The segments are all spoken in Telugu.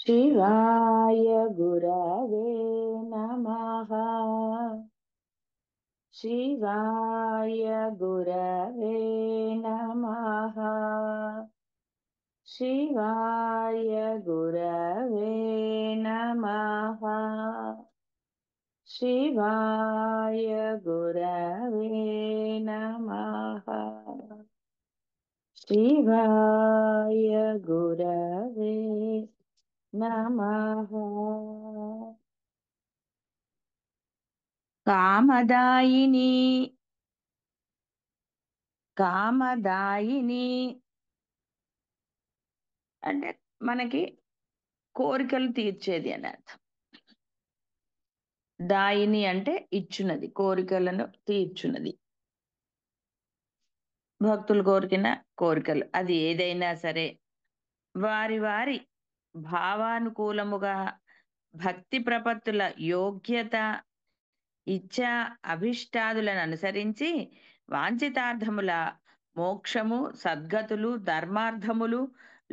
शिवाय गुरवे नमः। शिवाय गुरवे नमः। शिवाय गुरवे नमः। शिवाय गुरवे नमः। शिवाय गुरवे नमः। కామదాయిని కామదాయిని అంటే మనకి కోరికలు తీర్చేది అని అర్థం. దాయిని అంటే ఇచ్చున్నది, కోరికలను తీర్చున్నది. భక్తులు కోరికిన కోరికలు అది ఏదైనా సరే వారి వారి భావానుకూలముగా భక్తి ప్రపత్తుల యోగ్యత ఇచ్చా అభిష్టాదులను అనుసరించి వాంఛితార్థముల మోక్షము సద్గతులు ధర్మార్థములు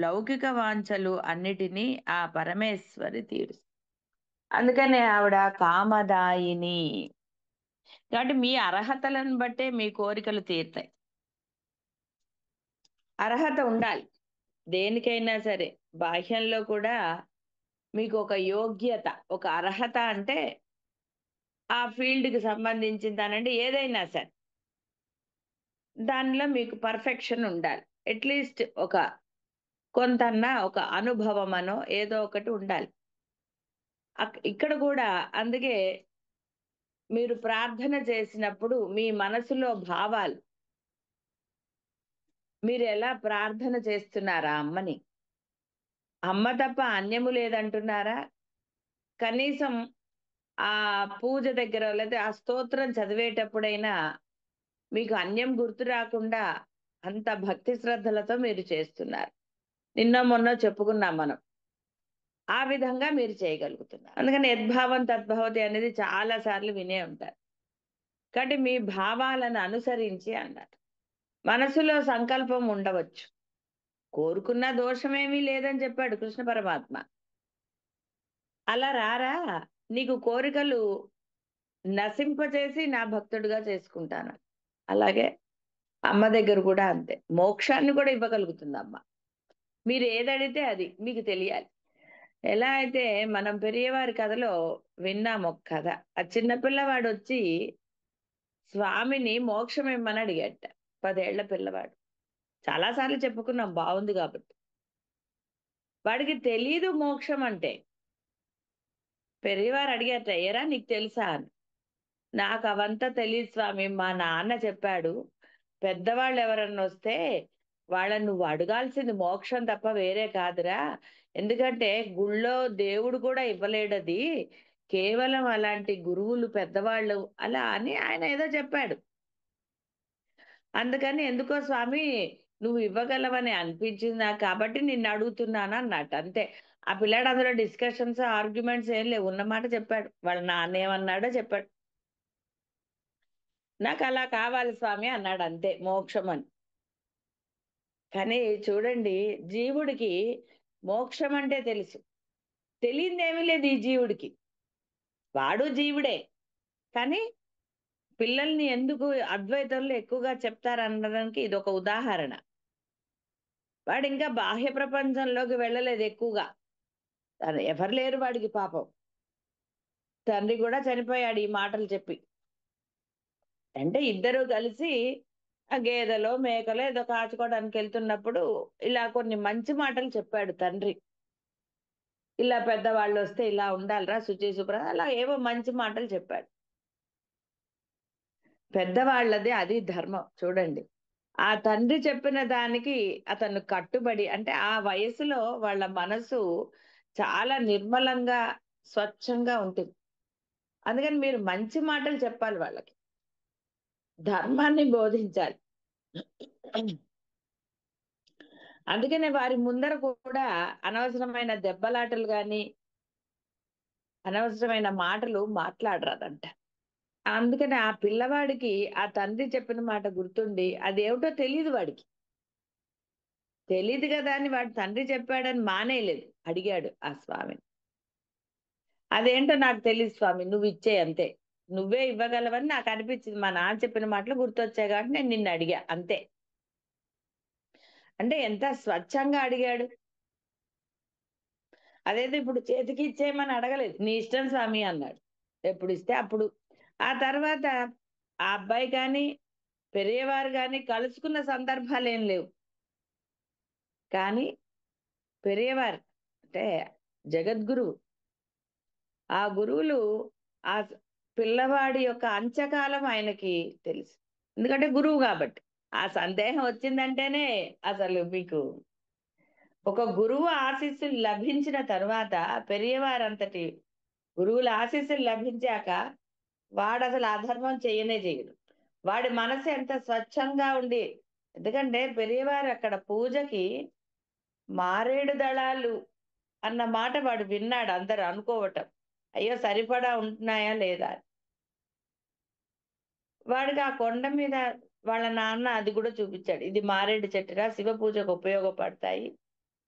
లౌకిక వాంఛలు అన్నిటినీ ఆ పరమేశ్వరి తీరు. అందుకనే ఆవిడ కామదాయిని. కాబట్టి మీ అర్హతలను బట్టే మీ కోరికలు తీరుతాయి. అర్హత ఉండాలి దేనికైనా సరే. బాహ్యంలో కూడా మీకు ఒక యోగ్యత, ఒక అర్హత అంటే ఆ ఫీల్డ్కి సంబంధించిందానండి ఏదైనా సరే దానిలో మీకు పర్ఫెక్షన్ ఉండాలి. అట్లీస్ట్ ఒక కొంతన్నా ఒక అనుభవమనో ఏదో ఒకటి ఉండాలి. ఇక్కడ కూడా అందుకే మీరు ప్రార్థన చేసినప్పుడు మీ మనసులో భావాలు మీరు ఎలా ప్రార్థన చేస్తున్నారా అమ్మని? అమ్మ తప్ప అన్యము లేదంటున్నారా? కనీసం ఆ పూజ దగ్గర లేదా ఆ స్తోత్రం చదివేటప్పుడైనా మీకు అన్యం గుర్తు రాకుండా అంత భక్తి శ్రద్ధలతో మీరు చేస్తున్నారు. నిన్న మొన్న చెప్పుకున్నాం మనం. ఆ విధంగా మీరు చేయగలుగుతున్నారు. అందుకని యద్భావం తద్భవతి అనేది చాలా సార్లు వినే ఉంటారు. కాబట్టి మీ భావాలను అనుసరించి అన్నారు. మనసులో సంకల్పం ఉండవచ్చు. కోరుకున్న దోషమేమీ లేదని చెప్పాడు కృష్ణ పరమాత్మ. అలా రారా నీకు కోరికలు నశింపచేసి నా భక్తుడిగా చేసుకుంటాను. అలాగే అమ్మ దగ్గర కూడా అంతే. మోక్షాన్ని కూడా ఇవ్వగలుగుతుంది అమ్మ. మీరు ఏదడితే అది మీకు తెలియాలి. ఎలా అయితే మనం పెరియవారి కథలో విన్నాం ఒక కథ. ఆ చిన్నపిల్లవాడు వచ్చి స్వామిని మోక్షం ఇమ్మని అడిగాట. 10 ఏళ్ల పిల్లవాడు. చాలాసార్లు చెప్పుకున్నాం బాగుంది కాబట్టి. వాడికి తెలీదు మోక్షం అంటే. పెరియవారు అడిగారట, ఏరా నీకు తెలుసా అని. నాకు అవంతా తెలియదు స్వామి, మా నాన్న చెప్పాడు. పెద్దవాళ్ళు ఎవరన్నా వస్తే వాళ్ళని నువ్వు అడగాల్సింది మోక్షం తప్ప వేరే కాదురా. ఎందుకంటే గుళ్ళో దేవుడు కూడా ఇవ్వలేడది, కేవలం అలాంటి గురువులు పెద్దవాళ్ళు అలా అని ఆయన ఏదో చెప్పాడు. అందుకని ఎందుకో స్వామి నువ్వు ఇవ్వగలవని అనిపించింది నాకు, కాబట్టి నిన్ను అడుగుతున్నాను అన్నట్టు అంతే. ఆ పిల్లాడు అందులో డిస్కషన్స్ ఆర్గ్యుమెంట్స్ ఏం లేవు, ఉన్నమాట చెప్పాడు. వాళ్ళ నాన్న ఏమన్నాడో చెప్పాడు. నాకు అలా కావాలి స్వామి అన్నాడు అంతే, మోక్షం అని. కానీ చూడండి, జీవుడికి మోక్షం అంటే తెలుసు, తెలియదేమీ లేదు ఈ జీవుడికి. వాడు జీవుడే. కానీ పిల్లల్ని ఎందుకు అద్వైతంలో ఎక్కువగా చెప్తారనడానికి ఇది ఒక ఉదాహరణ. వాడు ఇంకా బాహ్య ప్రపంచంలోకి వెళ్ళలేదు ఎక్కువగా. తను ఎవరు లేరు వాడికి పాపం. తండ్రి కూడా చనిపోయాడు ఈ మాటలు చెప్పి. అంటే ఇద్దరు కలిసి ఆ గేదెలో మేకలో ఏదో కాచుకోవడానికి వెళ్తున్నప్పుడు ఇలా కొన్ని మంచి మాటలు చెప్పాడు తండ్రి. ఇలా పెద్దవాళ్ళు వస్తే ఇలా ఉండాలిరా, శుచి శుభ్ర, అలా ఏవో మంచి మాటలు చెప్పాడు. పెద్దవాళ్ళది అది ధర్మం చూడండి. ఆ తండ్రి చెప్పిన దానికి అతను కట్టుబడి, అంటే ఆ వయసులో వాళ్ళ మనసు చాలా నిర్మలంగా స్వచ్ఛంగా ఉంటుంది. అందుకని మీరు మంచి మాటలు చెప్పాలి వాళ్ళకి, ధర్మాన్ని బోధించాలి. అందుకనే వారి ముందర కూడా అనవసరమైన దెబ్బలాటలు గాని అనవసరమైన మాటలు మాట్లాడరాదంట. అందుకని ఆ పిల్లవాడికి ఆ తండ్రి చెప్పిన మాట గుర్తుండి అదేమిటో తెలియదు వాడికి. తెలీదు కదా అని వాడు తండ్రి చెప్పాడని మానేయలేదు, అడిగాడు ఆ స్వామిని. అదేంటో నాకు తెలీదు స్వామి, నువ్వు ఇచ్చేయి అంతే, నువ్వే ఇవ్వగలవని నాకు అనిపించింది, మా నాన్న చెప్పిన మాటలు గుర్తొచ్చాయి కాబట్టి నేను నిన్ను అడిగా అంతే. అంటే ఎంత స్వచ్ఛంగా అడిగాడు. అదేదో ఇప్పుడు చేతికి ఇచ్చేయమని అడగలేదు, నీ ఇష్టం స్వామి అన్నాడు. ఎప్పుడు ఇస్తే అప్పుడు. ఆ తర్వాత ఆ అబ్బాయి కానీ పెరియవారు కానీ కలుసుకున్న సందర్భాలు ఏం లేవు. కానీ పెరియవారు అంటే జగద్గురువు, ఆ గురువులు ఆ పిల్లవాడి యొక్క అంత్యకాలం ఆయనకి తెలుసు. ఎందుకంటే గురువు కాబట్టి. ఆ సందేహం వచ్చిందంటేనే అసలు మీకు ఒక గురువు ఆశీస్సులు లభించిన తరువాత, పెరియవారంతటి గురువుల ఆశీస్సులు లభించాక వాడు అసలు అధర్మం చేయనే చేయడు. వాడి మనసు ఎంత స్వచ్ఛంగా ఉండి, ఎందుకంటే పెరియవారు అక్కడ పూజకి మారేడు దళాలు అన్న మాట వాడు విన్నాడు, అందరు అనుకోవటం. అయ్యో సరిపడా ఉంటున్నాయా లేదా అని. వాడికి ఆ కొండ మీద వాళ్ళ నాన్న అది కూడా చూపించాడు, ఇది మారేడు చెట్టురా, శివ పూజకు ఉపయోగపడతాయి.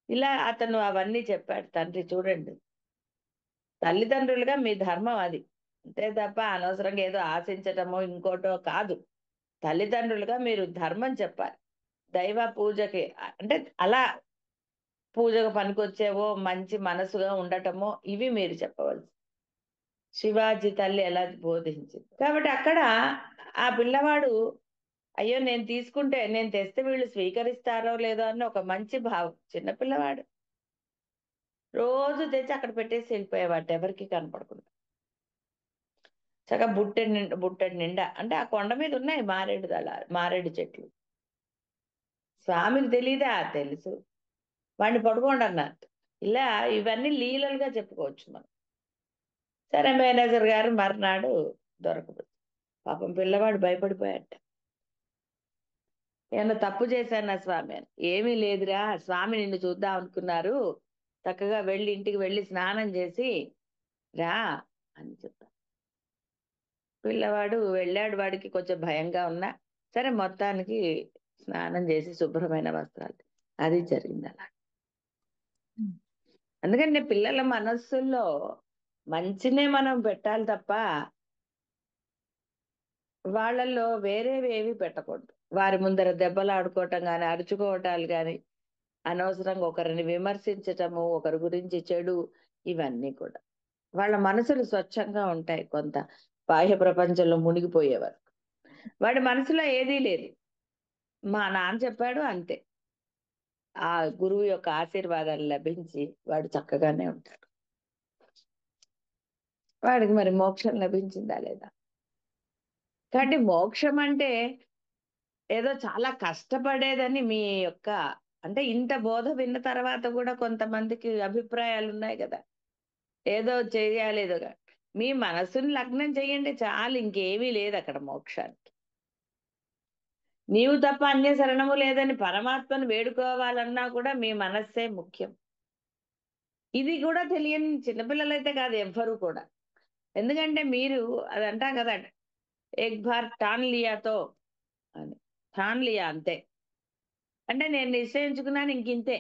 ఇలా అతను అవన్నీ చెప్పాడు తండ్రి. చూడండి, తల్లిదండ్రులుగా మీ ధర్మం అది, అంతే తప్ప అనవసరంగా ఏదో ఆశించటమో ఇంకోటో కాదు. తల్లిదండ్రులుగా మీరు ధర్మం చెప్పాలి. దైవ పూజకి అంటే అలా పూజకు పనికొచ్చేవో, మంచి మనసుగా ఉండటమో ఇవి మీరు చెప్పవలసి. శివాజీ తల్లి ఎలా బోధించింది కాబట్టి అక్కడ ఆ పిల్లవాడు, అయ్యో నేను తీసుకుంటే, నేను తెస్తే వీళ్ళు స్వీకరిస్తారో లేదో అని ఒక మంచి భావం. చిన్నపిల్లవాడు రోజు తెచ్చి అక్కడ పెట్టేసి వెళ్ళిపోయేవాడు, ఎవరికి కనపడకుండా. చక్కగా బుట్టెడు నిండా, అంటే ఆ కొండ మీద ఉన్నాయి మారేడు దళాలు, మారేడు చెట్లు. స్వామికి తెలీదా? తెలుసు. వాడిని పడుకోండి అన్నారు. ఇలా ఇవన్నీ లీలలుగా చెప్పుకోవచ్చు మనం. సరే, మేనేజర్ గారు మర్నాడు దొరకదు. పాపం పిల్లవాడు భయపడిపోయాట. ఏమన్నా తప్పు చేశానా స్వామి అని. ఏమీ లేదురా, స్వామి నిన్ను చూద్దాం అనుకున్నారు, చక్కగా వెళ్ళి ఇంటికి వెళ్ళి స్నానం చేసి రా అని చెప్పారు. పిల్లవాడు వెళ్ళాడు. వాడికి కొంచెం భయంగా ఉన్నా సరే మొత్తానికి స్నానం చేసి శుభ్రమైన వస్త్రాలు, అది జరిగింది అలా. అందుకని పిల్లల మనస్సుల్లో మంచినే మనం పెట్టాలి తప్ప వాళ్ళల్లో వేరేవేవి పెట్టకూడదు. వారి ముందర దెబ్బలాడుకోవటం కానీ, అరుచుకోవటాలు కానీ, అనవసరంగా ఒకరిని విమర్శించటము, ఒకరి గురించి చెడు, ఇవన్నీ కూడా. వాళ్ళ మనసులు స్వచ్ఛంగా ఉంటాయి కొంత, బాహ్య ప్రపంచంలో మునిగిపోయేవారు. వాడి మనసులో ఏదీ లేదు, మా నాన్న చెప్పాడు అంతే. ఆ గురువు యొక్క ఆశీర్వాదాలు లభించి వాడు చక్కగానే ఉంటాడు. వాడికి మరి మోక్షం లభించిందా లేదా? కాబట్టి మోక్షం అంటే ఏదో చాలా కష్టపడేదని మీ యొక్క, అంటే ఇంత బోధ విన్న తర్వాత కూడా కొంతమందికి అభిప్రాయాలు ఉన్నాయి కదా, ఏదో చేయాలి ఏదోగా. మీ మనసుని లగ్నం చేయండి చాలు, ఇంకేమీ లేదు అక్కడ మోక్షానికి. నీవు తప్ప అన్య శరణము లేదని పరమాత్మను వేడుకోవాలన్నా కూడా మీ మనస్సే ముఖ్యం. ఇది కూడా తెలియని చిన్నపిల్లలైతే కాదు, ఎవ్వరూ కూడా. ఎందుకంటే మీరు అది అంటాం కదా, ఎక్ బార్ ఠాన్ లియాతో అని, ఠాన్ లియా అంతే. అంటే నేను నిశ్చయించుకున్నాను ఇంకింతే,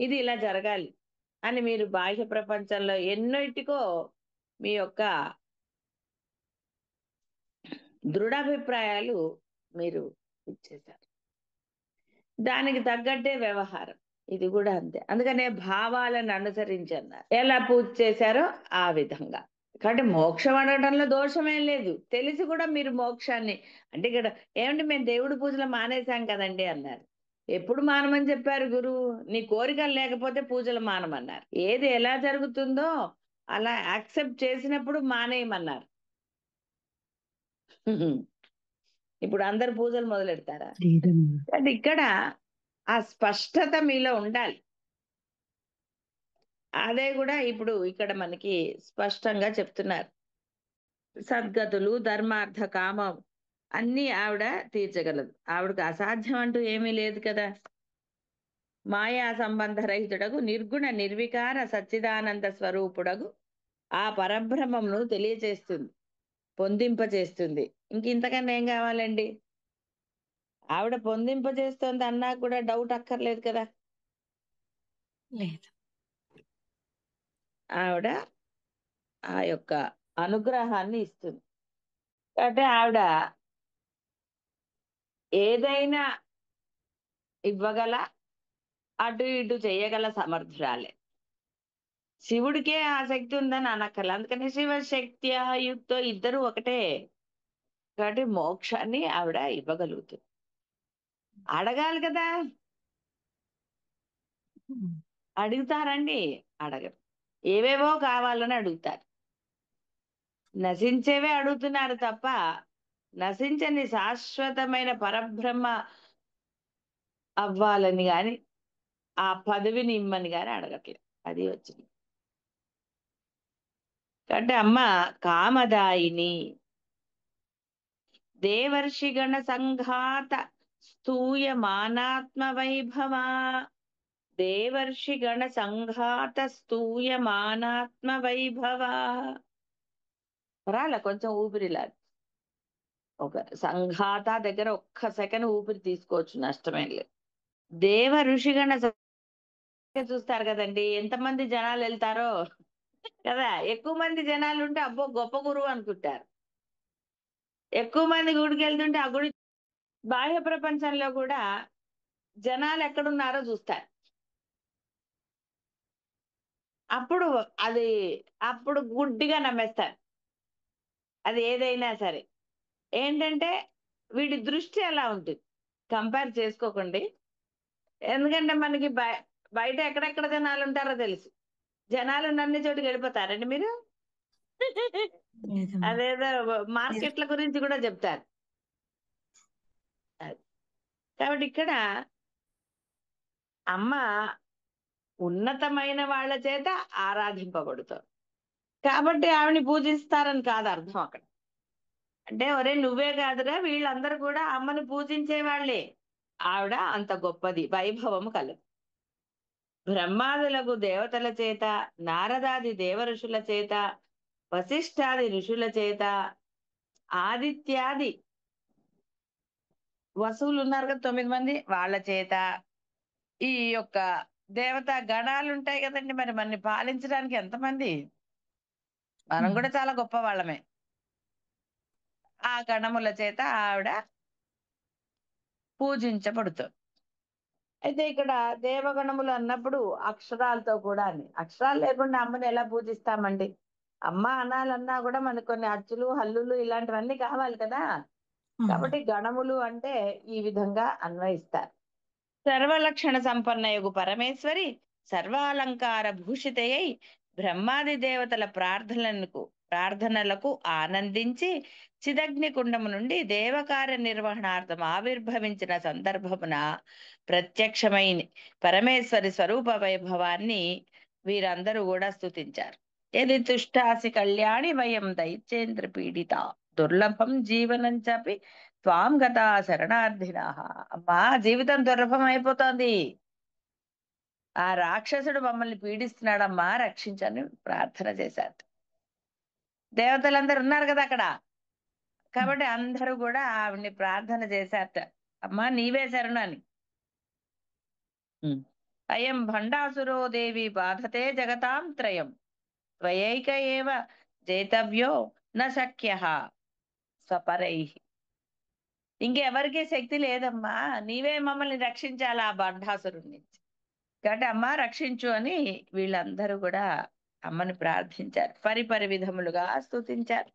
ఇది ఇలా జరగాలి అని మీరు బాహ్య ప్రపంచంలో ఎన్నోటికో మీ యొక్క దృఢాభిప్రాయాలు మీరు ఇచ్చేశారు. దానికి తగ్గట్టే వ్యవహారం ఇది కూడా అంతే. అందుకనే భావాలను అనుసరించి అన్నారు. ఎలా పూజ చేశారో ఆ విధంగా. కాబట్టి మోక్షం అడగడంలో దోషమేం లేదు. తెలిసి కూడా మీరు మోక్షాన్ని, అంటే ఇక్కడ ఏమంటే మేము దేవుడి పూజలు మానేశాం కదండి అన్నారు. ఎప్పుడు మానమని చెప్పారు గురువు? నీ కోరికలు లేకపోతే పూజలు మానమన్నారు. ఏది ఎలా జరుగుతుందో అలా యాక్సెప్ట్ చేసినప్పుడు మానేయమన్నారు. ఇప్పుడు అందరు పూజలు మొదలెడతారా? అంటే ఇక్కడ ఆ స్పష్టత మీలో ఉండాలి. అదే కూడా ఇప్పుడు ఇక్కడ మనకి స్పష్టంగా చెప్తున్నారు. సద్గతులు, ధర్మార్థ కామం అన్ని ఆవిడ తీర్చగలదు. ఆవిడకు అసాధ్యం అంటూ ఏమీ లేదు కదా. మాయా సంబంధ రహితుడగు నిర్గుణ నిర్వికార సచ్చిదానంద స్వరూపుడగు ఆ పరబ్రహ్మమును తెలియచేస్తుంది, పొందింపచేస్తుంది. ఇంతకన్నా ఏం కావాలండి? ఆవిడ పొందింపజేస్తోంది అన్నా కూడా డౌట్ అక్కర్లేదు కదా. లేదు. ఆవిడ ఆ యొక్క అనుగ్రహాన్ని ఇస్తుంది. అంటే ఆవిడ ఏదైనా ఇవ్వగల, అటు ఇటు చేయగల సమర్థురాలే. శివుడికే ఆ శక్తి ఉందని అనక్కర్లే. అందుకని శివశక్తి యుక్తో ఇద్దరు ఒకటే. కాబట్టి మోక్షాన్ని ఆవిడ ఇవ్వగలుగుతుంది. అడగాలి కదా. హ్మ్. అడుగుతారండి? అడగరు. ఏవేవో కావాలని అడుగుతారు. నశించేవే అడుగుతున్నారు తప్ప నశించని శాశ్వతమైన పరబ్రహ్మ అవ్వాలని గాని, ఆ పదవిని ఇమ్మని గాని అడగట్లేదు. అది వచ్చింది. అంటే అమ్మ కామదాయిని, దేవర్షిగణ సంఘాత స్తూయమానాత్మ వైభవా. దేవర్షిగణ సంఘాత స్తూయమానాత్మ వైభవా. రాల కొంచెం ఊపిరిలా. ఒక సంఘాత దగ్గర ఒక్క సెకండ్ ఊపిరి తీసుకోవచ్చు, నష్టమేం లేదు. దేవ ఋషిగణ చూస్తారు కదండి, ఎంతమంది జనాలు వెళ్తారో కదా. ఎక్కువ మంది జనాలు ఉంటే అబ్బో గొప్ప గురువు అనుకుంటారు. ఎక్కువ మంది గుడికి వెళ్తుంటే ఆ గుడి బాహ్య ప్రపంచంలో కూడా జనాలు ఎక్కడున్నారో చూస్తారు. అప్పుడు అది అప్పుడు గుడ్డిగా నమ్మేస్తారు. అది ఏదైనా సరే. ఏంటంటే వీడి దృష్టి అలా ఉంటుంది. కంపేర్ చేసుకోకండి. ఎందుకంటే మనకి బయట ఎక్కడెక్కడ జనాలు ఉంటారో తెలుసు. జనాలు నన్ని చోటుకి వెళ్ళిపోతారండి మీరు. లేదమ్మా. అదేదో మీరు మార్కెట్ల గురించి కూడా చెప్తారు. అది. కాబట్టి ఇక్కడ అమ్మ ఉన్నతమైన వాళ్ళ చేత ఆరాధింపబడుతుంది. కాబట్టి ఆవిని పూజిస్తారని కాదు అర్థం అక్కడ. అంటే ఒరే నువ్వే కాదురా, వీళ్ళందరూ కూడా అమ్మని పూజించే వాళ్ళే. ఆవిడ అంత గొప్పది, వైభవము కలదు. బ్రహ్మాదులకు దేవతల చేత, నారదాది దేవ ఋషుల చేత, వశిష్ఠాది ఋషుల చేత, ఆదిత్యాది వసువులు ఉన్నారు కదా 9 మంది, వాళ్ళ చేత, ఈ యొక్క దేవతా గణాలు ఉంటాయి కదండి, మరి మనని పాలించడానికి ఎంతమంది. మనం హ్మ్. కూడా చాలా గొప్ప వాళ్ళమే. ఆ గణముల చేత ఆవిడ పూజించబడుతుంది. అయితే ఇక్కడ దేవగణములు అన్నప్పుడు అక్షరాలతో కూడా అని, అక్షరాలు లేకుండా అమ్మని ఎలా పూజిస్తామండి. అమ్మ అనాలన్నా కూడా మనకు కొన్ని అచ్చులు హల్లులు ఇలాంటివన్నీ కావాలి కదా. అవును. కాబట్టి గణములు అంటే ఈ విధంగా అన్వయిస్తారు. సర్వలక్షణ సంపన్నయగు పరమేశ్వరి సర్వాలంకార భూషితయై బ్రహ్మాది దేవతల ప్రార్థనలకు ఆనందించి చిదగ్ని కుండము నుండి దేవకార్య నిర్వహణార్థం ఆవిర్భవించిన సందర్భమున ప్రత్యక్షమైన పరమేశ్వరి స్వరూప వైభవాన్ని వీరందరూ కూడా స్తుతించారు. ఏది తుష్టాసి కళ్యాణి వయం దైత్యేంద్ర పీడిత దుర్లభం జీవనం చపి త్వాం గతా శరణార్థిన. అమ్మా జీవితం దుర్లభం అయిపోతోంది, ఆ రాక్షసుడు మమ్మల్ని పీడిస్తున్నాడమ్మా రక్షించని ప్రార్థన చేశారు. దేవతలందరూ ఉన్నారు కదా అక్కడ. హ్మ్. కాబట్టి అందరూ కూడా ఆవిడ్ని ప్రార్థన చేశారట, అమ్మా నీవే శరణు అని. అయం భండాసురో దేవి బాధతే జగతాం త్రయం త్వయైక ఏవ జేతవ్యో న శక్య స్వపరై. ఇంకెవరికీ శక్తి లేదమ్మా, నీవే మమ్మల్ని రక్షించాలి ఆ బండాసురుడి నుంచి. కాబట్టి అమ్మ రక్షించు అని వీళ్ళందరూ కూడా అమ్మని ప్రార్థించారు, పరిపరి విధములుగా స్తుతించారు.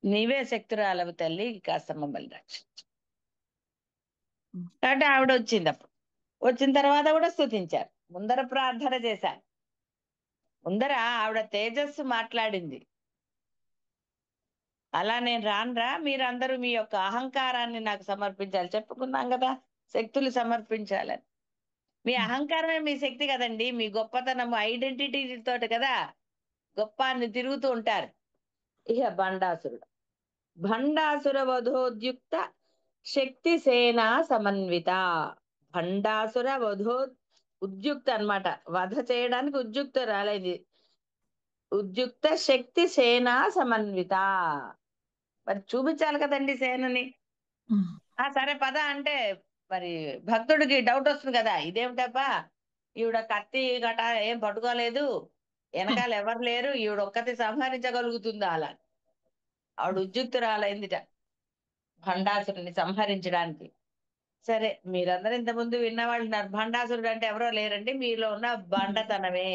నీవే శక్తురాలవు తల్లి, కాస్త మమ్మల్ని రక్షించు. హ్మ్. కాబట్టి ఆవిడ వచ్చింది. అప్పుడు వచ్చిన తర్వాత కూడా స్తుతించారు, ముందర ప్రార్థన చేశారు. ముందర ఆవిడ తేజస్సు మాట్లాడింది, అలా నేను రానురా, మీరందరూ మీ యొక్క అహంకారాన్ని నాకు సమర్పించాలి. చెప్పుకున్నాం కదా, శక్తులు సమర్పించాలని. మీ హ్మ్. అహంకారమే మీ శక్తి కదండి, మీ గొప్పతనము ఐడెంటిటీ తోటి కదా గొప్ప అని తిరుగుతూ ఉంటారు. ఇక బండాసురుడు, భండాసుర వధోద్యుక్త శక్తి సేనా సమన్విత. భండాసుర ఉద్యుక్త అన్నమాట, వధ చేయడానికి ఉద్యుక్తురాలైంది. ఉద్యుక్త శక్తి సేనా సమన్విత. మరి చూపించాలి కదండి సేనని. హ్మ్. సరే పద అంటే మరి భక్తుడికి డౌట్ వస్తుంది కదా, ఇదేమిటప్పా ఈవిడ కత్తి గట ఏం పట్టుకోలేదు, వెనకాల ఎవరు లేరు, ఈవిడ ఒక్కతి సంహరించగలుగుతుందా అలా. ఆవిడ ఉద్యుక్తురాలైందిట భండాసురుని సంహరించడానికి. సరే, మీరందరూ ఇంతకుముందు విన్నవాళ్ళు ఉన్నారు, భండాసురుడు అంటే ఎవరో లేరండి, మీలో ఉన్న బండతనమే.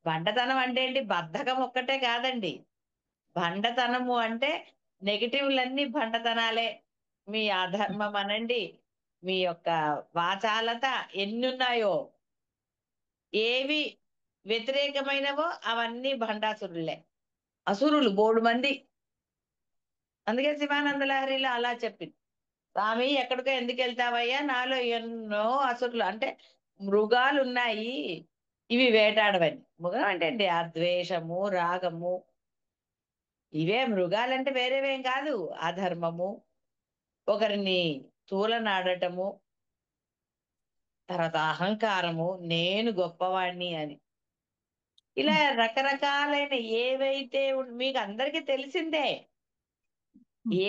బండతనం అంటే ఏంటి? బద్ధకం ఒక్కటే కాదండి. బండతనము అంటే నెగిటివ్లన్నీ బండతనాలే. మీ అధర్మం అనండి, మీ యొక్క వాచాలత ఎన్నున్నాయో, ఏవి వ్యతిరేకమైనవో అవన్నీ భండాసురులే. అసురులు బోడు మంది. అందుకే శివానంద లహరిలో అలా చెప్పింది, స్వామి ఎక్కడికో ఎందుకు వెళ్తావయ్యా, నాలో ఎన్నో అసురులు అంటే మృగాలు ఉన్నాయి, ఇవి వేటాడవని. మృగం అంటే ఏంటి? ఆ ద్వేషము, రాగము, ఇవే మృగాలంటే వేరేవేం కాదు. అధర్మము, ఒకరిని తూలనాడటము, తర్వాత అహంకారము, నేను గొప్పవాణ్ణి అని, ఇలా రకరకాలైన ఏవైతే మీకు అందరికీ తెలిసిందే.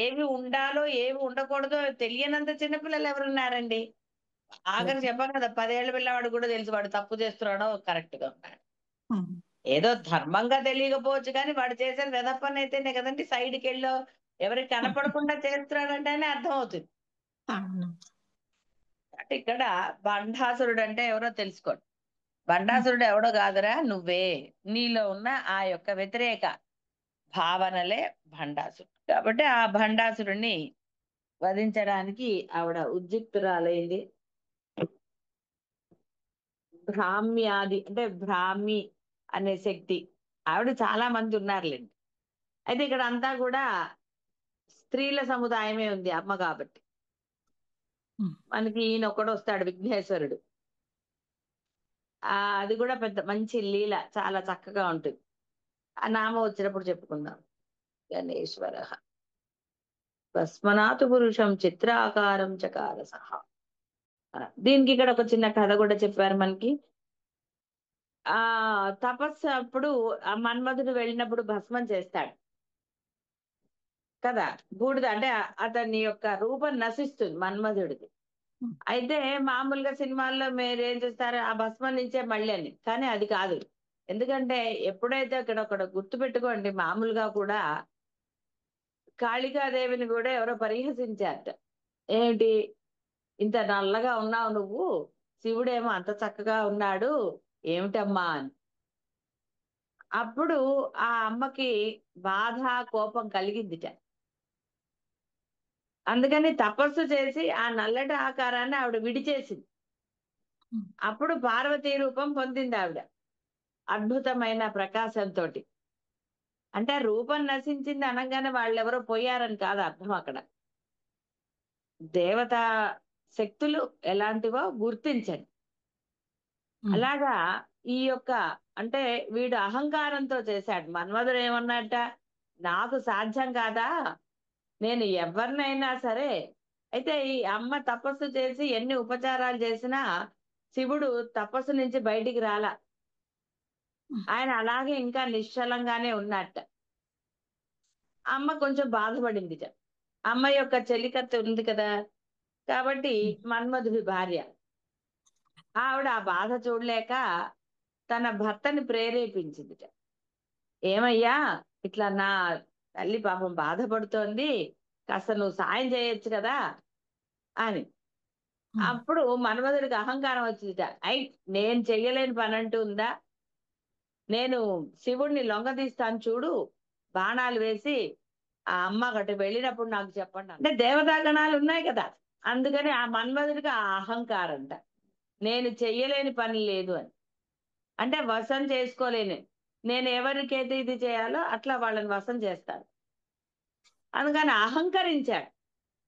ఏవి ఉండాలో ఏవి ఉండకూడదో తెలియనంత చిన్నపిల్లలు ఎవరున్నారండి? ఆఖరి చెప్పాను కదా, 10 ఏళ్ల పిల్లవాడు కూడా తెలుసు వాడు తప్పు చేస్తున్నాడో కరెక్ట్ గా ఉన్నాడు. ఏదో ధర్మంగా తెలియకపోవచ్చు కానీ వాడు చేసిన వెధ పని అయితేనే కదండి సైడ్కి వెళ్ళో ఎవరికి కనపడకుండా చేస్తున్నాడంటేనే అర్థం అవుతుంది. అవును. అంటే ఇక్కడ బండాసురుడు అంటే ఎవరో తెలుసుకోండి. బండాసురుడు ఎవడో కాదురా, నువ్వే. నీలో ఉన్న ఆ యొక్క వ్యతిరేక భావనలే భండాసురుడు. కాబట్టి ఆ భండాసురుణ్ణి వధించడానికి ఆవిడ ఉద్యుక్తురాలైంది. బ్రాహ్మ్యాది అంటే బ్రాహ్మి అనే శక్తి, ఆవిడ చాలా మంది ఉన్నారులేండి. అయితే ఇక్కడ అంతా కూడా స్త్రీల సముదాయమే ఉంది అమ్మ కాబట్టి. మనకి ఈయన ఒక్కడు వస్తాడు విఘ్నేశ్వరుడు. అది కూడా పెద్ద మంచి లీల, చాలా చక్కగా ఉంటుంది. ఆ నామం వచ్చినప్పుడు చెప్పుకుందాం. గణేశ్వర భస్మనాథు పురుషం చిత్రాకారం చకార సహా. దీనికి ఇక్కడ ఒక చిన్న కథ కూడా చెప్పారు మనకి. ఆ తపస్సు అప్పుడు ఆ మన్మధుడు వెళ్ళినప్పుడు భస్మం చేస్తాడు కదా, బూడిద అంటే అతని యొక్క రూపం నశిస్తుంది మన్మధుడిది. అయితే మామూలుగా సినిమాల్లో మీరు ఏం చూస్తారు, ఆ భస్మం నుంచే మళ్ళీ అని, కానీ అది కాదు. ఎందుకంటే ఎప్పుడైతే ఇక్కడ ఒకటి గుర్తు పెట్టుకోండి, మామూలుగా కూడా కాళికాదేవిని కూడా ఎవరో పరిహసించారట. ఏంటి, ఇంత నల్లగా ఉన్నావు నువ్వు, శివుడేమో అంత చక్కగా ఉన్నాడు, ఏమిటమ్మా అని. అప్పుడు ఆ అమ్మకి బాధ, కోపం కలిగిందిట. అందుకని తపస్సు చేసి ఆ నల్లటి ఆకారాన్ని ఆవిడ విడిచేసింది. అప్పుడు పార్వతీ రూపం పొందింది ఆవిడ, అద్భుతమైన ప్రకాశంతో. అంటే రూపం నశించింది అనగానే వాళ్ళెవరో పోయారని కాదు అర్థం అక్కడ. దేవతా శక్తులు ఎలాంటివో గుర్తించండి. అలాగా ఈ యొక్క అంటే వీడు అహంకారంతో చేశాడు. మన్మధుడు ఏమన్నట్ట, నాకు సాధ్యం కాదా, నేను ఎవరినైనా సరే. అయితే ఈ అమ్మ తపస్సు చేసి ఎన్ని ఉపచారాలు చేసినా శివుడు తపస్సు నుంచి బయటికి రాలా. ఆయన అలాగే ఇంకా నిశ్చలంగానే ఉన్నట్ట. అమ్మ కొంచెం బాధపడింది. అమ్మ యొక్క చెలికత్తి ఉంది కదా, కాబట్టి మన్మధుడి భార్య, ఆవిడ ఆ బాధ చూడలేక తన భర్తని ప్రేరేపించింది. ఏమయ్యా, ఇట్లా నా తల్లి పాపం బాధపడుతోంది, కాస్త నువ్వు సాయం చేయొచ్చు కదా అని. అప్పుడు మన్మధుడికి అహంకారం వచ్చిందిట. నేను చెయ్యలేని పని అంటూ ఉందా, నేను శివుణ్ణి లొంగదీస్తాను చూడు, బాణాలు వేసి ఆ అమ్మ గట్టు వెళ్ళినప్పుడు నాకు చెప్పండి. అంటే దేవతాగణాలు ఉన్నాయి కదా, అందుకని ఆ మన్మధుడికి ఆ అహంకారంట, నేను చెయ్యలేని పని లేదు అని. అంటే వశం చేసుకోలేను, నేను ఎవరికైతే ఇది చేయాలో అట్లా వాళ్ళని వశం చేస్తాను. అందుకని అహంకరించాడు.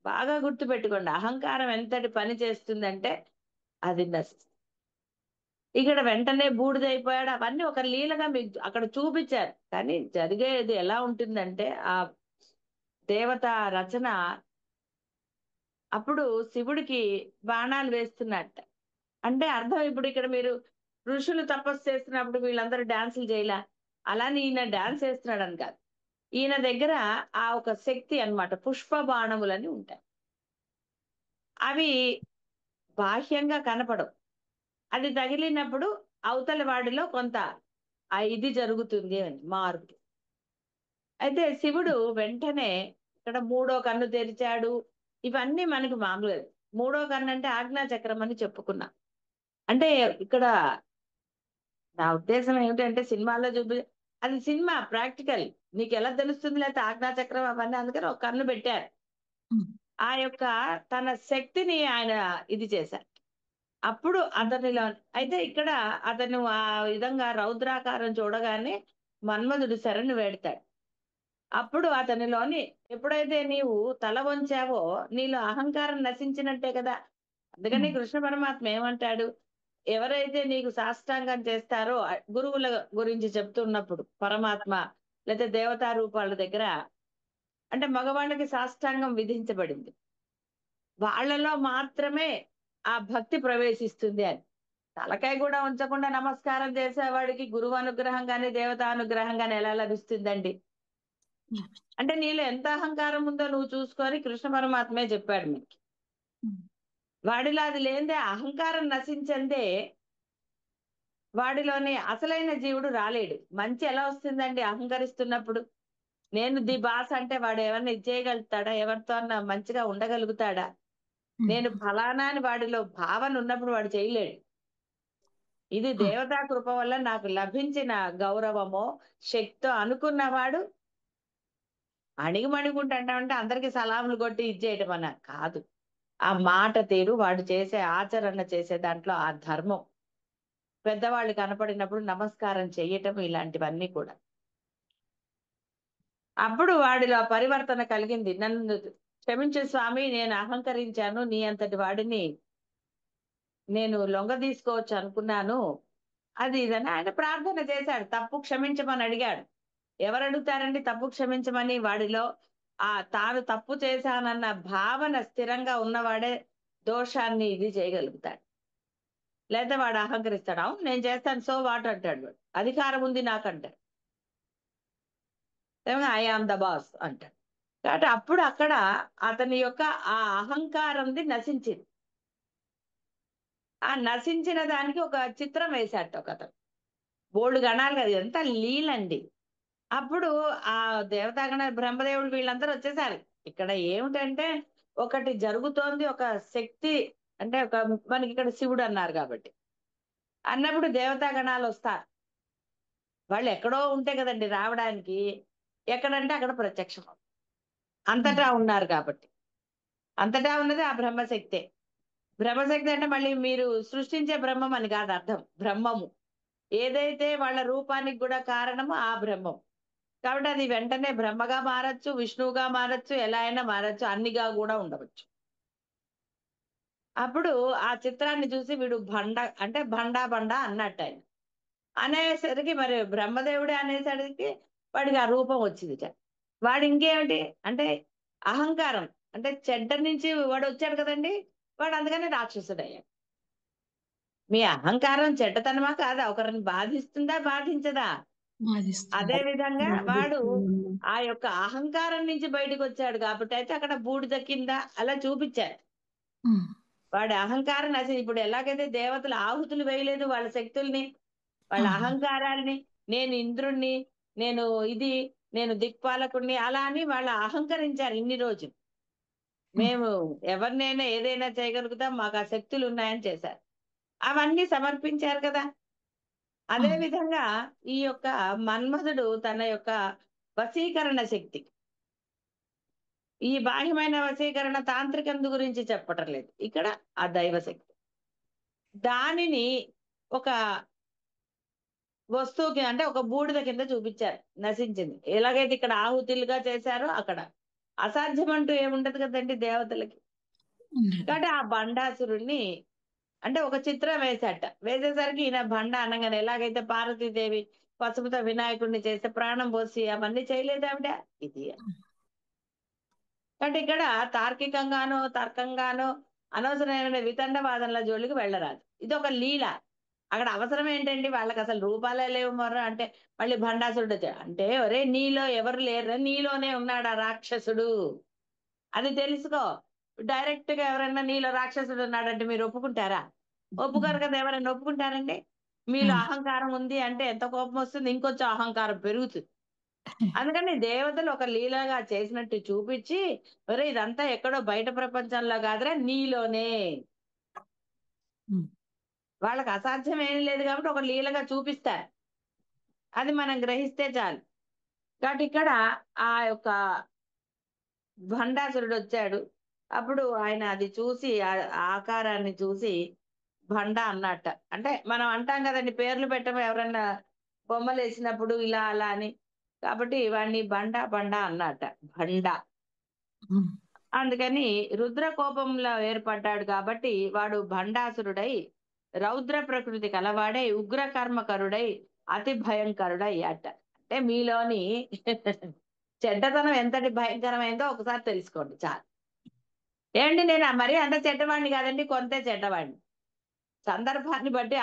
బాగా గుర్తుపెట్టుకోండి, అహంకారం ఎంతటి పని చేస్తుందంటే అది ఇక్కడ వెంటనే బూడిదైపోయాడు. అవన్నీ ఒక లీలగా మీకు అక్కడ చూపించారు, కానీ జరిగేది ఎలా ఉంటుందంటే ఆ దేవత రచన అప్పుడు శివుడికి బాణాలు వేస్తున్నట్ట. అంటే అర్థం, ఇప్పుడు ఇక్కడ మీరు ఋషులు తపస్సు చేస్తున్నప్పుడు వీళ్ళందరూ డాన్సులు చేయలా, అలానే ఈయన డాన్స్ వేస్తున్నాడు అని కాదు. ఈయన దగ్గర ఆ ఒక శక్తి అన్నమాట, పుష్ప బాణములని ఉంటాయి. అవి బాహ్యంగా కనపడవు. అది తగిలినప్పుడు అవతల వాడిలో కొంత ఇది జరుగుతుంది అని మార్పు. అయితే శివుడు వెంటనే ఇక్కడ మూడో కన్ను తెరిచాడు. ఇవన్నీ మనకి మామూలుగా. మూడో కన్ను అంటే ఆజ్ఞా చక్రం అని చెప్పుకున్నా. అంటే ఇక్కడ నా ఉద్దేశం ఏమిటంటే సినిమాలో అది సినిమా ప్రాక్టికల్. నీకు ఎలా తెలుస్తుంది? లేకపోతే ఆజ్ఞా చక్రం అవన్నీ, అందుకని ఒక కన్ను పెట్టారు. ఉమ్, ఆ యొక్క తన శక్తిని ఆయన ఇది చేశారు. అప్పుడు అతనిలో అయితే ఇక్కడ అతను ఆ విధంగా రౌద్రాకారం చూడగానే మన్మధుడు శరణు వేడతాడు. అప్పుడు అతనిలోని ఎప్పుడైతే నీవు తల వంచావో నీలో అహంకారం నశించినట్టే కదా. అందుకని ఉమ్, కృష్ణ పరమాత్మ ఏమంటాడు? ఎవరైతే నీకు సాష్టాంగం చేస్తారో గురువుల గురించి చెప్తున్నప్పుడు పరమాత్మ లేదా దేవతా రూపాల దగ్గర, అంటే మగవాళ్ళకి సాష్టాంగం విధించబడింది, వాళ్ళలో మాత్రమే ఆ భక్తి ప్రవేశిస్తుంది అని. తలకాయ కూడా ఉంచకుండా నమస్కారం చేసేవాడికి గురువు అనుగ్రహం కానీ దేవతా అనుగ్రహం కానీ ఎలా లభిస్తుందండి? అంటే నీలో ఎంత అహంకారం ఉందో నువ్వు చూసుకొని కృష్ణ పరమాత్మే చెప్పాడు మీకు. ఉమ్, వాడిలో అది లేనిదే, అహంకారం నశించందే వాడిలోని అసలైన జీవుడు రాలేడు. మంచి ఎలా వస్తుందండి అహంకరిస్తున్నప్పుడు? నేను ది బాస్ అంటే వాడు ఏమన్నా ఇది చేయగలుగుతాడా? ఎవరితో అన్నా మంచిగా ఉండగలుగుతాడా? ఉమ్, నేను ఫలానా అని వాడిలో భావన ఉన్నప్పుడు వాడు చేయలేడు. ఇది ఆ, దేవతా కృప వల్ల నాకు లభించిన గౌరవమో శక్తో అనుకున్నవాడు అణిగిమణిగుంటే అందరికి సలాములు కొట్టి ఇచ్చేయటం అన్న కాదు. ఆ మాట తీరు, వాడు చేసే ఆచరణ చేసే దాంట్లో ఆ ధర్మం, పెద్దవాళ్ళు కనపడినప్పుడు నమస్కారం చెయ్యటం, ఇలాంటివన్నీ కూడా. అప్పుడు వాడిలో ఆ పరివర్తన కలిగింది. నన్ను క్షమించు స్వామి, నేను అహంకరించాను, నీ అంతటి వాడిని నేను లొంగ తీసుకోవచ్చు అనుకున్నాను, అది ఇదని ఆయన ప్రార్థన చేశాడు. తప్పు క్షమించమని అడిగాడు. ఎవరు అడుగుతారండి తప్పు క్షమించమని? వాడిలో ఆ తాను తప్పు చేశానన్న భావన స్థిరంగా ఉన్నవాడే దోషాన్ని ఇది చేయగలుగుతాడు. లేదా వాడు అహంకరిస్తాడు. అవును నేను చేస్తాను, సో వాట్ అంటాడు వాడు. అధికారం ఉంది నాకంటాడు. ఐ ఆమ్ ద బాస్ అంటాడు. కాబట్టి అప్పుడు అక్కడ అతని యొక్క ఆ అహంకారంది నశించింది. ఆ నశించిన దానికి ఒక చిత్రం వేశాట ఒక అతను. బోల్డు గణాలు కదా, ఎంత లీలండి. అప్పుడు ఆ దేవతాగణ బ్రహ్మదేవుడు వీళ్ళందరూ వచ్చేసారు. ఇక్కడ ఏమిటంటే ఒకటి జరుగుతోంది, ఒక శక్తి, అంటే ఒక మనకి ఇక్కడ శివుడు అన్నారు కాబట్టి అన్నప్పుడు దేవతాగణాలు వస్తారు. వాళ్ళు ఎక్కడో ఉంటే కదండి రావడానికి. ఎక్కడంటే అక్కడ ప్రత్యక్షం ఉమ్, అంతటా ఉన్నారు కాబట్టి. అంతటా ఉన్నది ఆ బ్రహ్మశక్తే. బ్రహ్మశక్తి అంటే మళ్ళీ మీరు సృష్టించే బ్రహ్మం అని కాదు అర్థం. బ్రహ్మము ఏదైతే వాళ్ళ రూపానికి కూడా కారణమో ఆ బ్రహ్మం. కాబట్టి అది వెంటనే బ్రహ్మగా మారచ్చు, విష్ణువుగా మారచ్చు, ఎలా అయినా మారచ్చు, అన్నిగా కూడా ఉండవచ్చు. అప్పుడు ఆ చిత్రాన్ని చూసి వీడు బండ అంటే బండా బండా అన్నట్టు ఆయన అనేసరికి, మరి బ్రహ్మదేవుడే అనేసరికి వాడికి ఆ రూపం వచ్చింది. వాడు ఇంకేమిటి అంటే అహంకారం, అంటే చెడ్డ నుంచి వాడు వచ్చాడు కదండి, వాడు అందుకని రాక్షసుడయ్యాడు. మీ అహంకారం చెడ్డతనమా కాదా? ఒకరిని బాధిస్తుందా బాధించదా? అదే బాధిస్తుంది. విధంగా వాడు ఆ యొక్క అహంకారం నుంచి బయటకు వచ్చాడు కాబట్టి అయితే అక్కడ బూడిద కింద అలా చూపించారు. ఉమ్, వాడి అహంకారం అసలు ఇప్పుడు ఎలాగైతే దేవతలు ఆహుతులు వేయలేదు వాళ్ళ శక్తుల్ని, వాళ్ళ అవును. అహంకారాల్ని, నేను ఇంద్రుణ్ణి, నేను ఇది, నేను దిక్పాలకుణ్ణి అలా అని వాళ్ళు అహంకరించారు ఇన్ని రోజులు. ఉమ్, మేము ఎవరినైనా ఏదైనా చేయగలుగుతాం, మాకు ఆ శక్తులు ఉన్నాయని చేశారు. అవన్నీ సమర్పించారు కదా. అదే అవును. విధంగా ఈ యొక్క మన్మధుడు తన యొక్క వశీకరణ శక్తి, ఈ బాహ్యమైన వశీకరణ తాంత్రికందు గురించి చెప్పటం లేదు ఇక్కడ, ఆ దైవశక్తి దానిని ఒక వస్తువుకి అంటే ఒక బూడిద కింద చూపించారు, నశించింది. ఎలాగైతే ఇక్కడ ఆహుతులుగా చేశారో అక్కడ అసాధ్యం అంటూ ఏముండదు కదండి దేవతలకి. ఉండదు. కాబట్టి ఆ బండాసురుణ్ణి అంటే ఒక చిత్రం వేశాట. వేసేసరికి ఈయన బండ అనగానే ఎలాగైతే పార్వతీదేవి పసుపుతో వినాయకుడిని చేస్తే ప్రాణం పోసి అవన్నీ చేయలేదు ఆవిడ, ఇది. కాబట్టి ఇక్కడ తార్కికంగానో తర్కంగానో అనవసరమైన వితండవాదనల జోలికి వెళ్ళరాదు. ఇది ఒక లీల. అక్కడ అవసరం ఏంటండి? వాళ్ళకి అసలు రూపాలే లేవు మొర్ర అంటే మళ్ళీ భండాసురుడు వచ్చాడు అంటే, ఒరే నీలో ఎవరు లేరు, నీలోనే ఉన్నాడు ఆ రాక్షసుడు, అది తెలుసుకో. డైరెక్ట్ గా ఎవరైనా నీలో రాక్షసుడు ఉన్నాడంటే మీరు ఒప్పుకుంటారా? ఒప్పుకోరు కదా. ఎవరైనా ఒప్పుకుంటారండి? మీలో అహంకారం ఉంది అంటే ఎంత కోపం వస్తుంది, ఇంకొంచెం అహంకారం పెరుగుతుంది. అందుకని దేవతలు ఒక లీలగా చేసినట్టు చూపించి, ఒరే ఇదంతా ఎక్కడో బయట ప్రపంచంలో కాదురా నీలోనే. వాళ్ళకి అసాధ్యం ఏం లేదు కాబట్టి ఒక లీలగా చూపిస్తారు. అది మనం గ్రహిస్తే చాలు. కాబట్టి ఇక్కడ ఆ యొక్క భండాసురుడు వచ్చాడు. అప్పుడు ఆయన అది చూసి ఆ ఆకారాన్ని చూసి భండ అన్నట్ట. అంటే మనం అంటాం కదండి, పేర్లు పెట్టము ఎవరన్నా బొమ్మలు వేసినప్పుడు ఇలా అలా అని. కాబట్టి వాడిని బండ బండ అన్నట్ట, భండ. అందుకని రుద్ర కోపంలో ఏర్పడ్డాడు కాబట్టి వాడు భండాసురుడై రౌద్ర ప్రకృతి కలవాడై ఉగ్ర కర్మకరుడై అతి భయంకరుడై అట. అంటే మీలోని చెడ్డతనం ఎంతటి భయంకరమైందో ఒకసారి తెలుసుకోండి చాలు. ఏమండి, నేను మరీ అంత చెడ్డవాడిని కాదండి, కొంతే చెడ్డవాడిని. సందర్భాన్ని బట్టి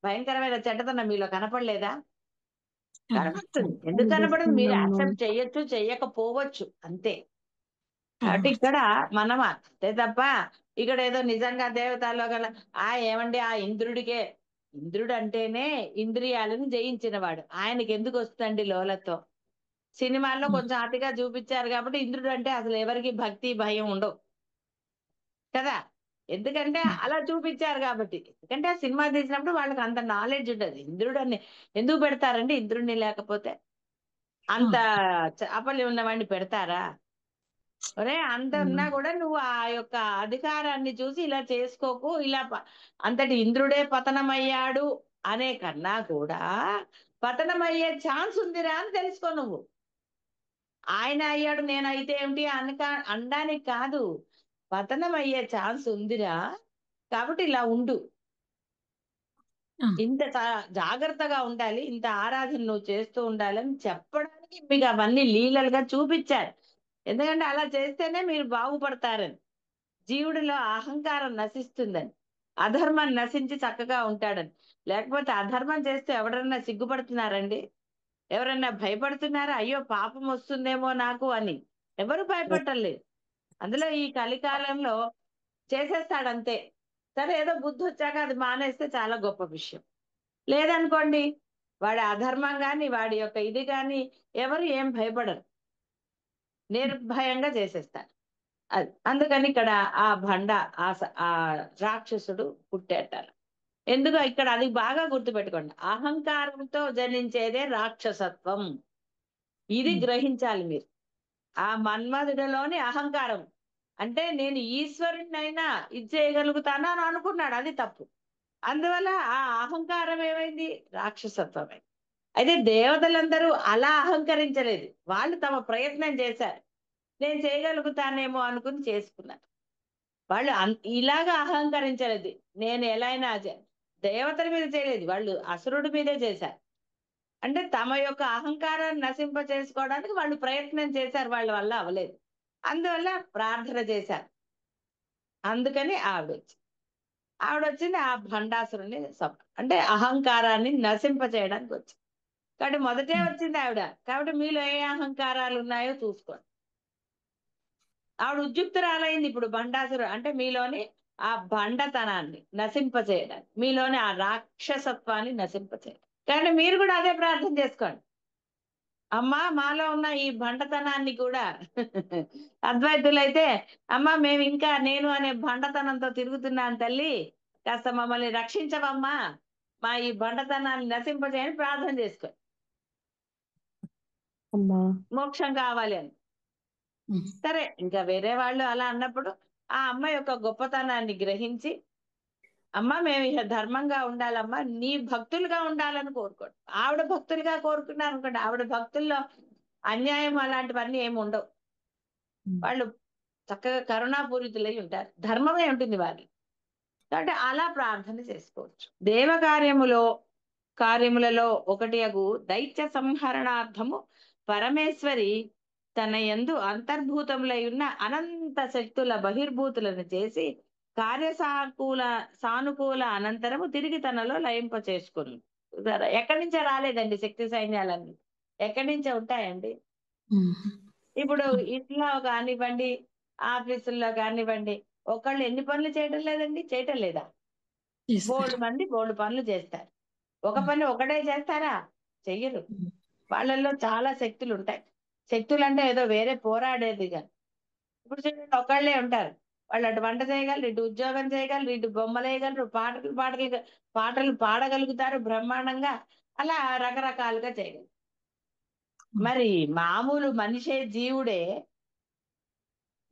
భయంకరమైన చెడ్డతనం మీలో కనపడలేదా? కనపడుతుంది. ఎందుకు కనపడదు? మీరు యాక్సెప్ట్ చెయ్యొచ్చు, చెయ్యకపోవచ్చు, అంతే. కాబట్టి ఇక్కడ మనం అంతే తప్ప ఇక్కడ ఏదో నిజంగా దేవతల్లో గల ఏమండి ఆ ఇంద్రుడికే, ఇంద్రుడు అంటేనే ఇంద్రియాలను జయించిన వాడు. ఆయనకి ఎందుకు వస్తుందండి లోలత్వం? సినిమాల్లో కొంచెం అతిగా చూపించారు కాబట్టి ఇంద్రుడు అంటే అసలు ఎవరికి భక్తి భయం ఉండవు కదా. ఎందుకంటే అలా చూపించారు కాబట్టి. ఎందుకంటే ఆ సినిమా తీసినప్పుడు వాళ్ళకి అంత నాలెడ్జ్ ఉండదు. ఇంద్రుడు అని ఎందుకు పెడతారండి? ఇంద్రుడిని లేకపోతే అంత చాపలి ఉన్నవాడిని పెడతారా? ఒరే అంత ఉన్నా కూడా నువ్వు ఆ యొక్క అధికారాన్ని చూసి ఇలా చేసుకోకు, ఇలా అంతటి ఇంద్రుడే పతనమయ్యాడు అనే కన్నా కూడా పతనమయ్యే ఛాన్స్ ఉందిరా అని తెలుసుకో నువ్వు. ఆయన అయ్యాడు నేను అయితే ఏమిటి అనడానికి కాదు, పతనం అయ్యే ఛాన్స్ ఉందిరా కాబట్టి ఇలా ఉండు, ఇంత జాగ్రత్తగా ఉండాలి, ఇంత ఆరాధన నువ్వు చేస్తూ ఉండాలని చెప్పడానికి మీకు అవన్నీ లీలలుగా చూపించారు. ఎందుకంటే అలా చేస్తేనే మీరు బాగుపడతారని, జీవుడిలో అహంకారం నశిస్తుందని, అధర్మం నశించి చక్కగా ఉంటాడని. లేకపోతే అధర్మం చేస్తే ఎవరన్నా సిగ్గుపడుతున్నారండి? ఎవరన్నా భయపడుతున్నారా? అయ్యో పాపం వస్తుందేమో నాకు అని ఎవరు భయపడలేదు. అందులో ఈ కలికాలంలో చేసేస్తాడంతే. సరే ఏదో బుద్ధి వచ్చాక అది మానేస్తే చాలా గొప్ప విషయం. లేదనుకోండి వాడి అధర్మం కానీ వాడి యొక్క ఇది కానీ ఎవరు ఏం భయపడరు, నిర్భయంగా చేసేస్తారు. అది అందుకని ఇక్కడ ఆ భండ ఆ రాక్షసుడు పుట్టేటారు. ఎందుకు ఇక్కడ అది బాగా గుర్తుపెట్టుకోండి, అహంకారంతో జనించేదే రాక్షసత్వం. ఇది గ్రహించాలి మీరు. ఆ మన్మధుడిలోని అహంకారం అంటే నేను ఈశ్వరుడినైనా ఇది చేయగలుగుతానా అని అనుకున్నాడు, అది తప్పు. అందువల్ల ఆ అహంకారం ఏమైంది? రాక్షసత్వమే. అయితే దేవతలందరూ అలా అహంకరించలేదు, వాళ్ళు తమ ప్రయత్నం చేశారు. నేను చేయగలుగుతానేమో అనుకుని చేసుకున్నారు. వాళ్ళు ఇలాగా అహంకరించలేదు. నేను ఎలా అయినా దేవతల మీద చేయలేదు, వాళ్ళు అసురుడి మీదే చేశారు. అంటే తమ యొక్క అహంకారాన్ని నశింప చేసుకోవడానికి వాళ్ళు ప్రయత్నం చేశారు, వాళ్ళ వల్ల అవ్వలేదు. అందువల్ల ప్రార్థన చేశారు. అందుకని ఆవిడొచ్చింది ఆ భండాసురుని అంటే అహంకారాన్ని నశింప చేయడానికి వచ్చింది. కాబట్టి మొదటే వచ్చింది ఆవిడ. కాబట్టి మీలో ఏ అహంకారాలు ఉన్నాయో చూసుకోండి. ఆవిడ ఉద్యుక్తురాలైంది ఇప్పుడు భండాసురు అంటే మీలోని ఆ బండతనాన్ని నశింపచేయడానికి, మీలోని ఆ రాక్షసత్వాన్ని నశింపచేయడానికి. కానీ మీరు కూడా అదే ప్రార్థన చేసుకోండి. అమ్మా మాలో ఉన్న ఈ బండతనాన్ని కూడా అద్వైతులైతే అమ్మా మేము ఇంకా నేను అనే బండతనంతో తిరుగుతున్నాను తల్లి, కాస్త మమ్మల్ని రక్షించవమ్మా, మా ఈ బండతనాన్ని నశింపజేయని ప్రార్థన చేసుకో, మోక్షం కావాలి అని. సరే ఇంకా వేరే వాళ్ళు అలా అన్నప్పుడు ఆ అమ్మ యొక్క గొప్పతనాన్ని గ్రహించి అమ్మ మేము ఇక ధర్మంగా ఉండాలమ్మా, నీ భక్తులుగా ఉండాలని కోరుకోండి. ఆవిడ భక్తులుగా కోరుకున్నారు అనుకోండి, ఆవిడ భక్తుల్లో అన్యాయం అలాంటివన్నీ ఏమి ఉండవు. వాళ్ళు చక్కగా కరుణాపూరితులై ఉంటారు, ధర్మమే ఉంటుంది వారి. కాబట్టి అలా ప్రార్థన చేసుకోవచ్చు. దేవ కార్యములలో ఒకటి దైత్య సంహరణార్థము పరమేశ్వరి తన యందు అంతర్భూతములై ఉన్న అనంత శక్తుల బహిర్భూతులను చేసి సానుకూల అనంతరము తిరిగి తనలో లయింప చేసుకుని. ఎక్కడి నుంచో రాలేదండి శక్తి సైన్యాలన్నీ, ఎక్కడి నుంచో ఉంటాయండి. ఇప్పుడు ఇట్లా కానివ్వండి, ఆఫీసుల్లో కానివ్వండి, ఒకళ్ళు ఎన్ని పనులు చేయటం లేదండి, చేయటం లేదా? చేస్తారు. బోల్డు మంది బోల్డు పనులు చేస్తారు. ఒక హ్మ్. పని ఒకటే చేస్తారా? చెయ్యరు. హ్మ్. వాళ్ళల్లో చాలా శక్తులు ఉంటాయి. శక్తులు అంటే ఏదో వేరే పోరాడేది కాదు. ఇప్పుడు చూడండి, ఒకళ్ళే ఉంటారు. వాళ్ళు అటు వంట చేయగలరు, ఇటు ఉద్యోగం చేయగలరు, ఇటు బొమ్మలు వేయగలరు, పాటలు పాడగలుగుతారు బ్రహ్మాండంగా. అలా రకరకాలుగా చేయగలరు. హ్మ్. మరి మామూలు మనిషే, జీవుడే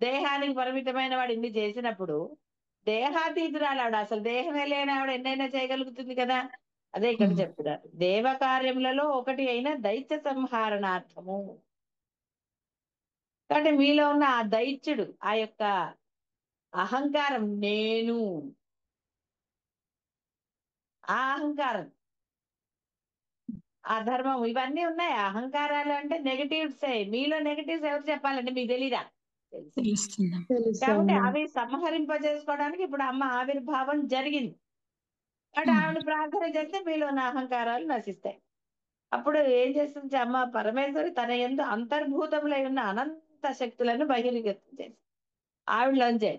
దేహానికి పరిమితమైన వాడు ఇన్ని చేసినప్పుడు, దేహాతీతురాలు ఆవిడ, అసలు దేహమే లేని ఆవిడ ఎన్నైనా చేయగలుగుతుంది కదా. అదే ఇక్కడ హ్మ్. చెప్తున్నారు, దేవ కార్యములలో ఒకటి అయిన దైత్య సంహారణార్థము. కాబట్టి మీలో ఉన్న ఆ దైత్యుడు, ఆ యొక్క అహంకారం, నేను, ఆ అహంకారం, ఆ ధర్మం, ఇవన్నీ ఉన్నాయి. ఆ అహంకారాలు అంటే నెగటివ్స్. మీలో నెగటివ్స్ ఎవరు చెప్పాలండి, మీకు తెలీదా? తెలుసు. తెలుస్తుందా? కాబట్టి తెలుసండి. అవి సంహరింపజేసుకోవడానికి ఇప్పుడు అమ్మ ఆవిర్భావం జరిగింది. అంటే హ్మ్. ఆవిడ ప్రార్థన చేస్తే మీలో ఉన్న అహంకారాలు నశిస్తాయి. అప్పుడు ఏం చేస్తుంది అమ్మ పరమేశ్వరి, తన యందు అంతర్భూతములై ఉన్న అనంత శక్తులను బహిర్గతం చేసి ఆవిడలోంచే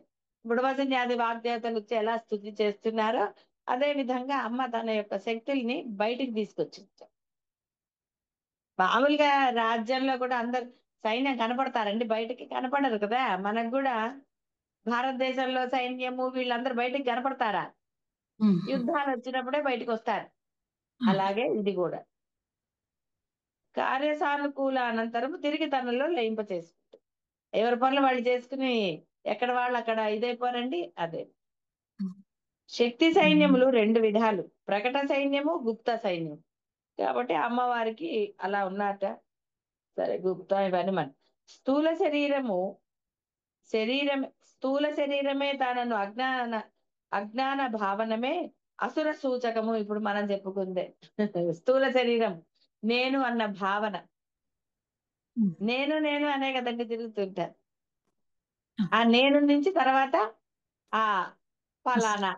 బుడబజన్యాది వాగ్దేవతలు వచ్చి ఎలా స్థుతి చేస్తున్నారో, అదే విధంగా అమ్మ తన యొక్క శక్తుల్ని బయటికి తీసుకొచ్చింది. మామూలుగా రాజ్యంలో కూడా అందరు సైన్యం కనపడతారండి, బయటికి కనపడరు కదా. మనకు కూడా భారతదేశంలో సైన్యము వీళ్ళందరూ బయటికి కనపడతారా? హ్మ్. యుద్ధాలు వచ్చినప్పుడే బయటకు వస్తారు. అదే. అలాగే ఇది కూడా కార్యసానుకూల అనంతరం తిరిగి తనలో లయింప చేసుకుంటారు. ఎవరి పనులు వాళ్ళు చేసుకుని ఎక్కడ వాళ్ళు అక్కడ ఇదైపోరండి. అదే హ్మ్. శక్తి హ్మ్. సైన్యములు రెండు విధాలు, ప్రకట సైన్యము, గుప్త సైన్యం. కాబట్టి అమ్మవారికి అలా ఉన్నట. సరే, గుప్త ఇవన్నీ మన స్థూల శరీరము, స్థూల శరీరమే తనను అజ్ఞాన భావనమే అసుర సూచకము. ఇప్పుడు మనం చెప్పుకుందే స్థూల శరీరం, నేను అన్న భావన. హ్మ్. నేను నేను అనే కదండి తిరుగుతుంటారు. ఆ! ఆ నేను నుంచి తర్వాత ఆ అసలు. ఫలానా,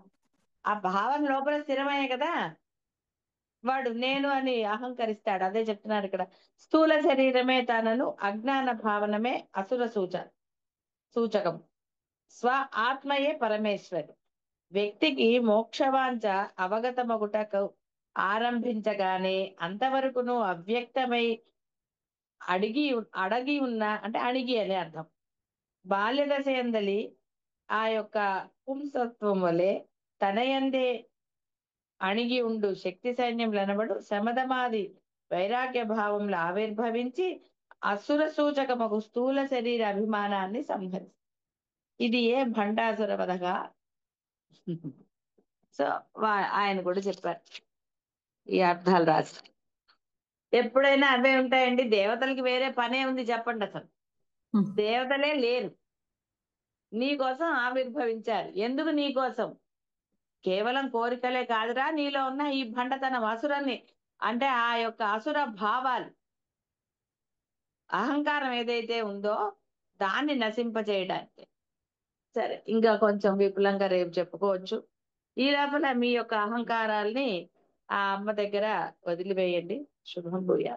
ఆ భావన లోపల స్థిరమయ్యే కదా వాడు నేను అని అహంకరిస్తాడు. అదే చెప్తున్నారు ఇక్కడ, స్థూల శరీరమే తనను అజ్ఞాన భావనమే అసుర సూచకం. స్వ ఆత్మయే పరమేశ్వరు. వ్యక్తికి మోక్షవాంఛ అవగతమగుటకు ఆరంభించగానే అంతవరకును అవ్యక్తమై అడగి ఉన్న, అంటే అణిగి అనే అర్థం. బాల్య దశ ఎందలి ఆ యొక్క పుంసత్వం వలె తనయందే అణిగి ఉండు శక్తి సైన్యములనబడు శమధమాది వైరాగ్య భావంలో ఆవిర్భవించి అసుర సూచకమగు స్థూల శరీర అభిమానాన్ని సంహరిస్తుంది. ఇది ఏ భండాసుర వధగా. సో ఆయన కూడా చెప్పారు ఈ అర్థాలు రాసి. ఎప్పుడైనా అవే ఉంటాయండి. దేవతలకి వేరే పనే ఉంది చెప్పండి అసలు. హ్మ్. దేవతలే లేరు, నీ కోసం ఆవిర్భవించారు. ఎందుకు నీ కోసం? కేవలం కోరికలే కాదురా, నీలో ఉన్న ఈ భండతనం, అసురాన్ని, అంటే ఆ యొక్క అసుర భావాలు, అహంకారం ఏదైతే ఉందో దాన్ని నశింపజేయడానికి. సరే, ఇంకా కొంచెం విపులంగా రేపు చెప్పుకోవచ్చు. ఈ లోపల మీ యొక్క అహంకారాల్ని ఆ అమ్మ దగ్గర వదిలివేయండి. శుభం భూయా.